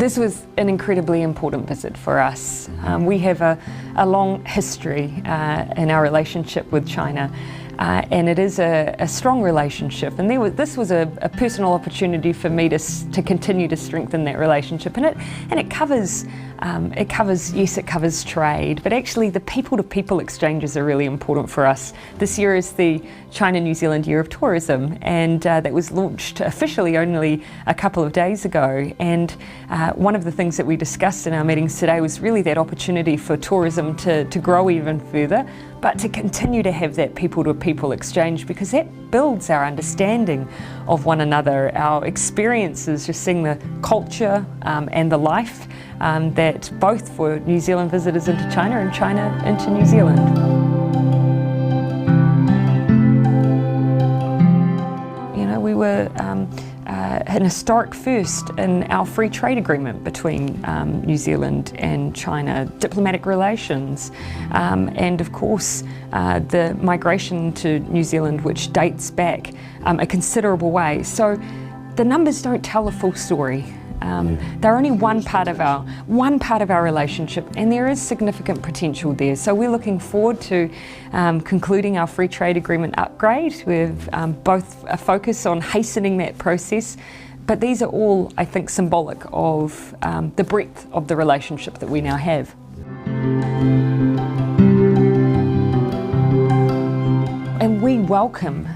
This was an incredibly important visit for us. We have a long history in our relationship with China, and it is a strong relationship. And this was a personal opportunity for me to continue to strengthen that relationship. And it covers trade, but actually the people-to-people exchanges are really important for us. This year is the China-New Zealand Year of Tourism, and that was launched officially only a couple of days ago. And one of the things that we discussed in our meetings today was really that opportunity for tourism to grow even further, but to continue to have that people-to-people exchange, because that builds our understanding of one another, our experiences, just seeing the culture and the life that both for New Zealand visitors into China and China into New Zealand. You know, we were an historic first in our free trade agreement between New Zealand and China, diplomatic relations, and of course the migration to New Zealand, which dates back a considerable way. So the numbers don't tell the full story. They're only one part of our relationship, and there is significant potential there. So we're looking forward to concluding our free trade agreement upgrade with both a focus on hastening that process, but these are all, I think, symbolic of the breadth of the relationship that we now have. And we welcome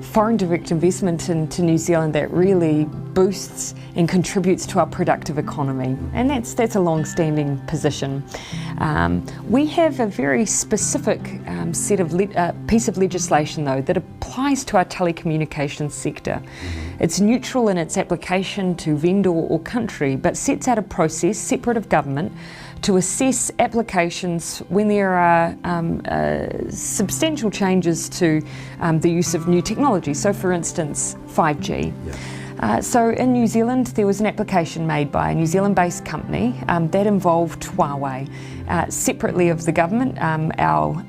foreign direct investment into New Zealand that really boosts and contributes to our productive economy, and that's a long-standing position. We have a very specific piece of legislation though that applies to our telecommunications sector. It's neutral in its application to vendor or country, but sets out a process separate of government to assess applications when there are substantial changes to the use of new technology. So for instance, 5G. Yeah. So in New Zealand, there was an application made by a New Zealand-based company that involved Huawei. Separately of the government, our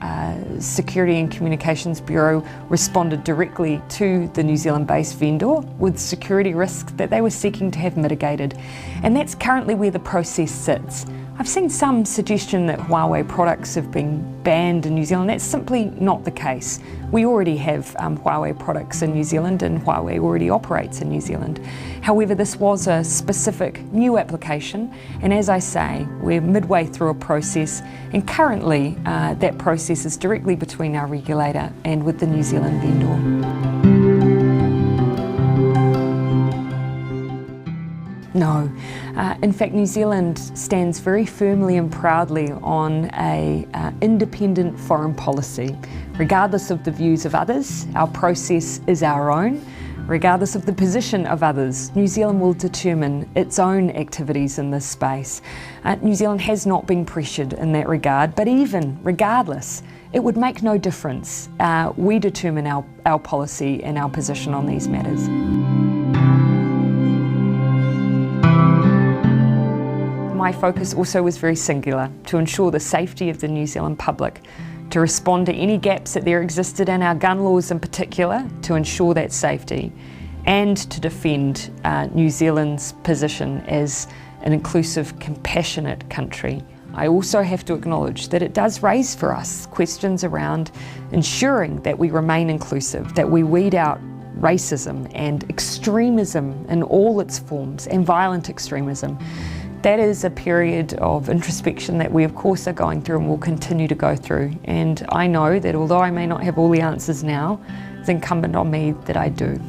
Security and Communications Bureau responded directly to the New Zealand-based vendor with security risks that they were seeking to have mitigated. And that's currently where the process sits. I've seen some suggestion that Huawei products have been banned in New Zealand. That's simply not the case. We already have Huawei products in New Zealand, and Huawei already operates in New Zealand. However, this was a specific new application, and as I say, we're midway through a process, and currently that process is directly between our regulator and with the New Zealand vendor. No. In fact, New Zealand stands very firmly and proudly on an independent foreign policy. Regardless of the views of others, our process is our own. Regardless of the position of others, New Zealand will determine its own activities in this space. New Zealand has not been pressured in that regard, but even regardless, it would make no difference. We determine our policy and our position on these matters. My focus also was very singular, to ensure the safety of the New Zealand public, to respond to any gaps that there existed in our gun laws in particular, to ensure that safety, and to defend New Zealand's position as an inclusive, compassionate country. I also have to acknowledge that it does raise for us questions around ensuring that we remain inclusive, that we weed out racism and extremism in all its forms, and violent extremism. That is a period of introspection that we of course are going through and will continue to go through. And I know that although I may not have all the answers now, it's incumbent on me that I do.